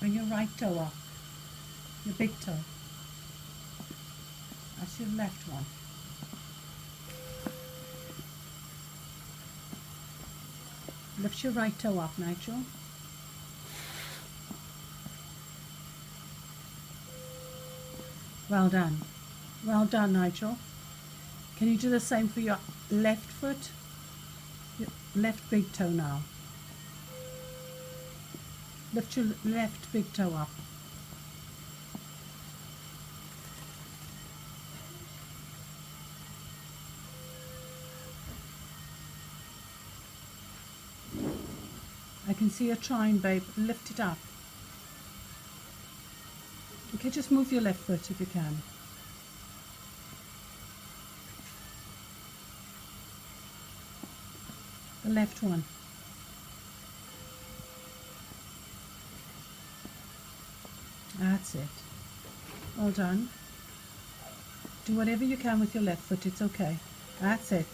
Bring your right toe up, your big toe. That's your left one. Lift your right toe up, Nigel. Well done. Well done, Nigel. Can you do the same for your left foot? Your left big toe now. Lift your left big toe up. I can see you trying, babe. Lift it up. Okay, just move your left foot if you can. The left one. That's it. Well done. Do whatever you can with your left foot, it's okay. That's it.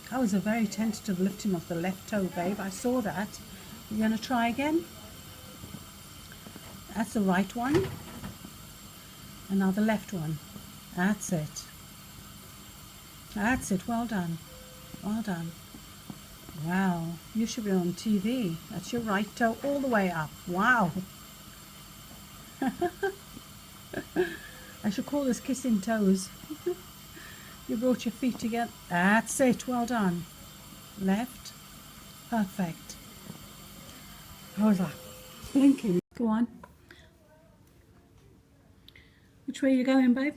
That was a very tentative lifting of the left toe, babe. I saw that. You're going to try again? That's the right one. And now the left one. That's it. That's it. Well done. Well done. Wow. You should be on TV. That's your right toe all the way up. Wow. I should call this kissing toes. You brought your feet together. That's it. Well done. Left. Perfect. How was that? Blinking. Go on. Which way are you going, babe?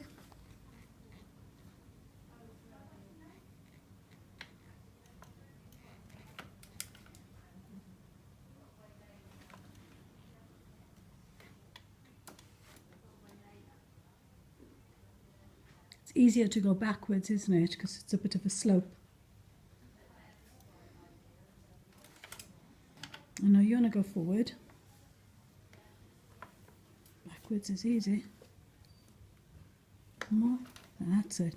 It's easier to go backwards, isn't it? Because it's a bit of a slope. I know you want to go forward. Backwards is easy. More. That's it.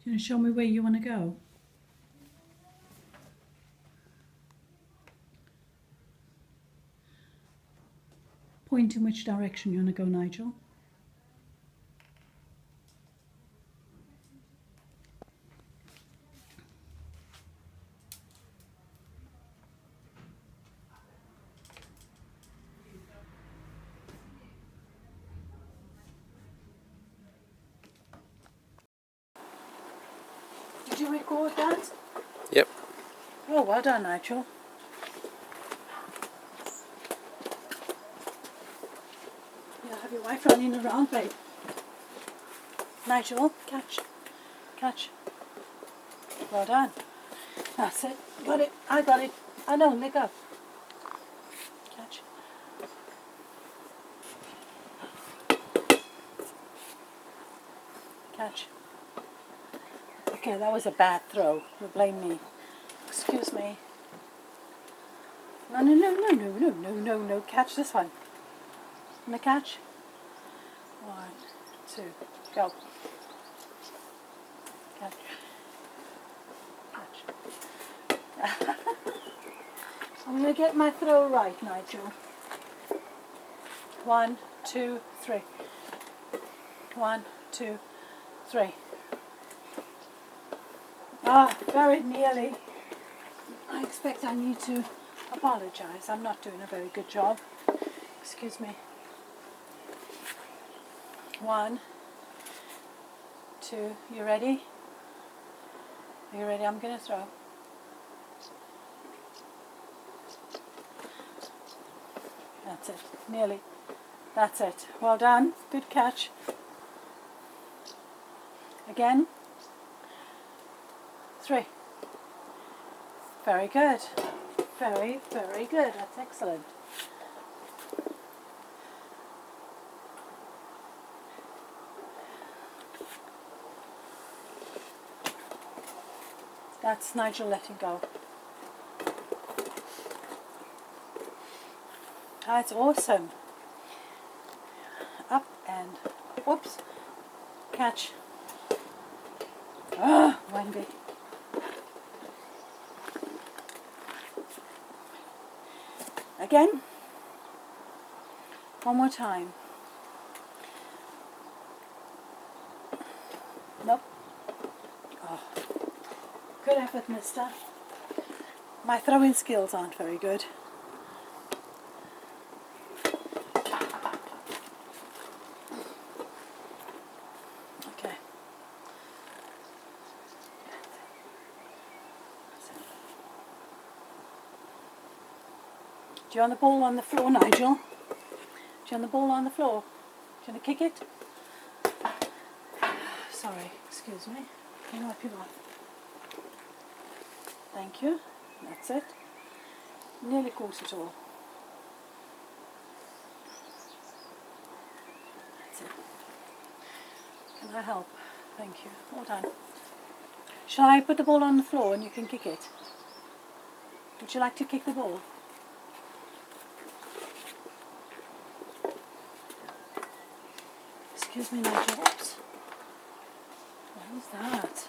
You want to show me where you want to go? Point in which direction you want to go, Nigel. Did you record that? Yep. Oh, well done, Nigel. You'll have your wife running around, babe. Nigel, catch. Catch. Well done. That's it. Got it. I got it. I know, let go. Catch. Catch. Okay, that was a bad throw. You blame me. Excuse me. No, no, no, no, no, no, no, no, no. Catch this one. Want to catch? 1, 2, go. Catch. Catch. I'm going to get my throw right, Nigel. 1, 2, 3. 1, 2, 3. Ah, very nearly. I expect I need to apologize. I'm not doing a very good job. Excuse me. 1, 2. You ready? Are you ready? I'm going to throw. That's it. Nearly. That's it. Well done. Good catch. Again. 3. Very good. Very, very good. That's excellent. That's Nigel letting go. That's awesome. Up and whoops. Catch. Ah, Wendy. Again. One more time. Nope. Oh. Good effort, mister. My throwing skills aren't very good. Okay. Do you want the ball on the floor, Nigel? Do you want the ball on the floor? Do you want to kick it? Sorry, excuse me. Can you wipe your mouth? Thank you. That's it. Nearly caught it all. That's it. Can I help? Thank you. All done. Shall I put the ball on the floor and you can kick it? Would you like to kick the ball? Excuse me, Nigel. Oops. What was that?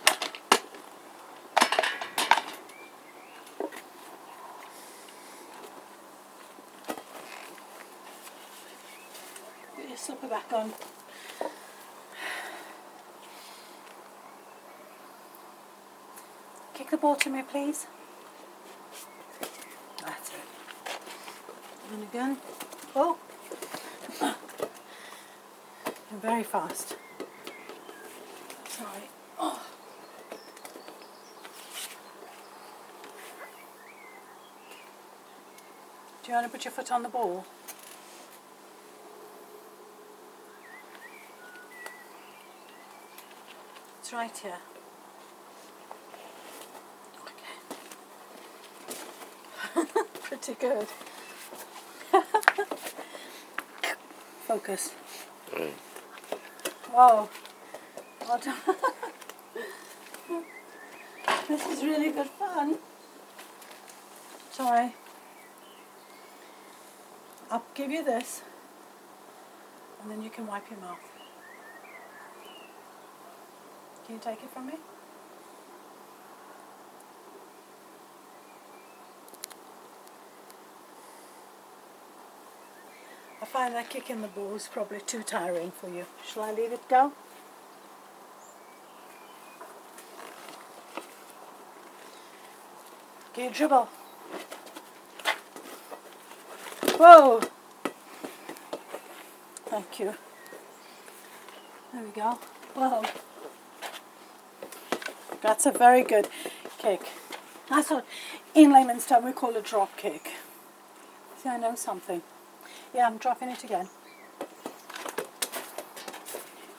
Put your slipper back on. Kick the ball to me, please. That's it. And again. Oh! You're very fast. Sorry. Oh. Do you want to put your foot on the ball? It's right here. Okay. Pretty good. Focus. Whoa. Well done. This is really good fun. Sorry. I'll give you this and then you can wipe your mouth. Can you take it from me? I find that kicking the ball is probably too tiring for you. Shall I leave it go? Can you dribble? Whoa! Thank you. There we go. Whoa. That's a very good kick. That's what in layman's term we call a drop kick. See, I know something. Yeah, I'm dropping it again.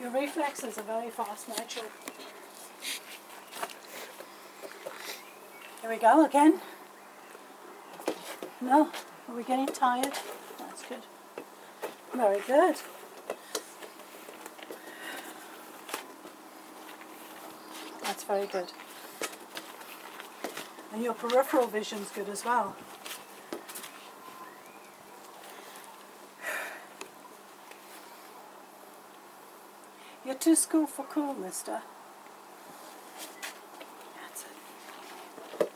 Your reflexes are very fast, Nigel. Here we go again. No, are we getting tired? That's good. Very good. That's very good. And your peripheral vision's good as well. You're too school for cool, mister. That's it.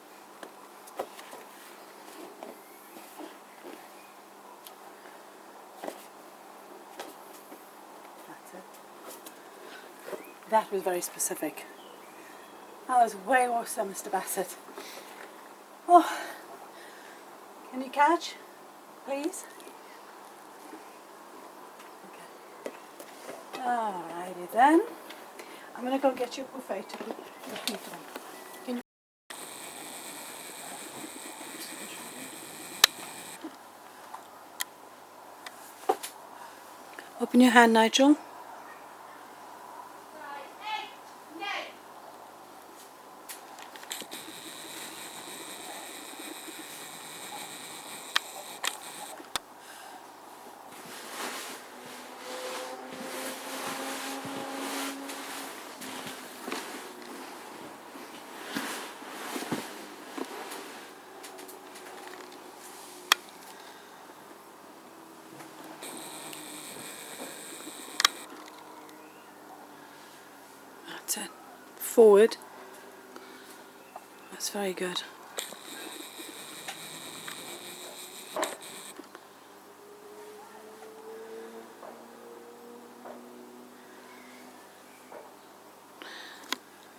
That's it. That was very specific. That was way awesome, Mr. Bassett. Oh, can you catch, please? Okay. Alrighty then. I'm going to go get your buffet to put your feet on. Can you? Open your hand, Nigel. That's it. Forward. That's very good.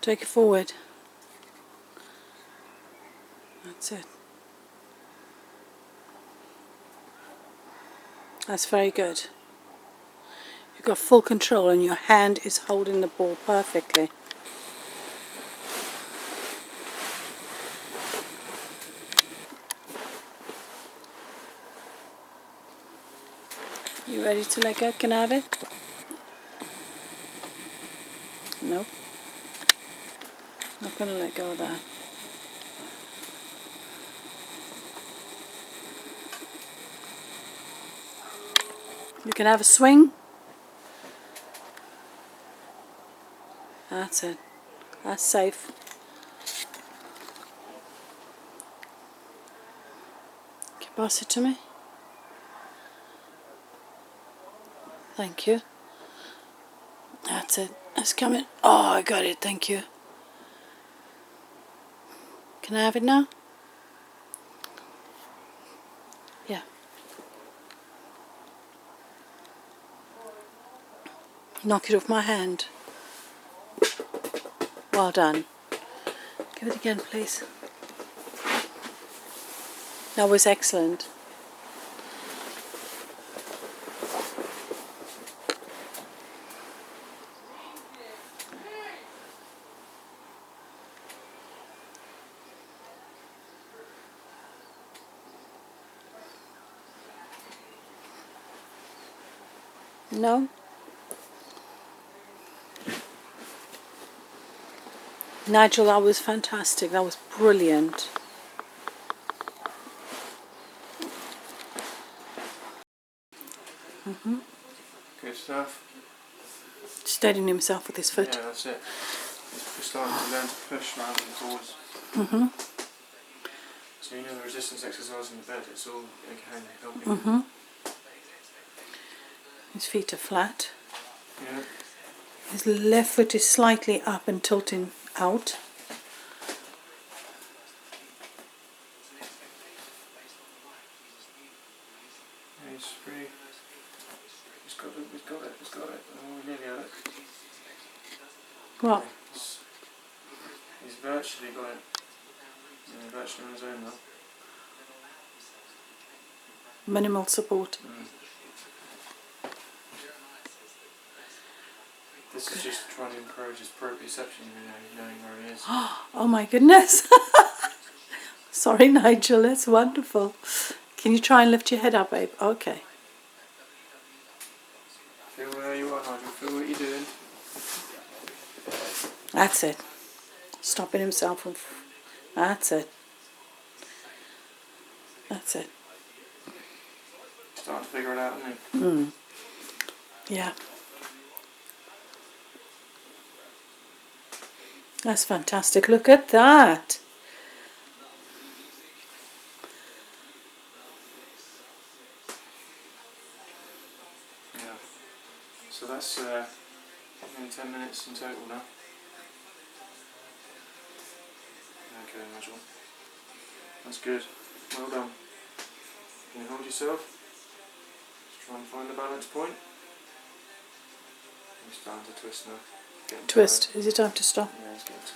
Take it forward. That's it. That's very good. You've got full control and your hand is holding the ball perfectly. You ready to let go? Can I have it? Nope. Not going to let go of that. You can have a swing. That's it. That's safe. Can you pass it to me? Thank you. That's it. It's coming. Oh, I got it. Thank you. Can I have it now? Yeah. Knock it off my hand. Well done. Give it again, please. That was excellent. No? Nigel, that was fantastic. That was brilliant. Good stuff. Steadying himself with his foot. Yeah, that's it. We're starting to learn to push rather than pause. So you know the resistance exercise in the bed, it's all helping. His feet are flat. Yeah. His left foot is slightly up and tilting out. Yeah, he's free. He's got it, he's got it, he's got it. Oh, we nearly had it. Well, Yeah, he's virtually got it. Yeah, virtually on his own now. minimal support. This is just trying to encourage his proprioception, knowing where he is. Oh my goodness. Sorry, Nigel, that's wonderful. Can you try and lift your head up, babe? Okay. Feel where you are, Nigel. Feel what you're doing. That's it. Stopping himself from... That's it. That's it. Starting to figure it out, isn't he? Yeah. That's fantastic. Look at that. Yeah. So that's in 10 minutes in total now. Okay, Nigel. That's good. Well done. Can you hold yourself? Just try and find the balance point. He's starting to twist now. Getting Twist. tired. Is it time to stop? Yeah, he's getting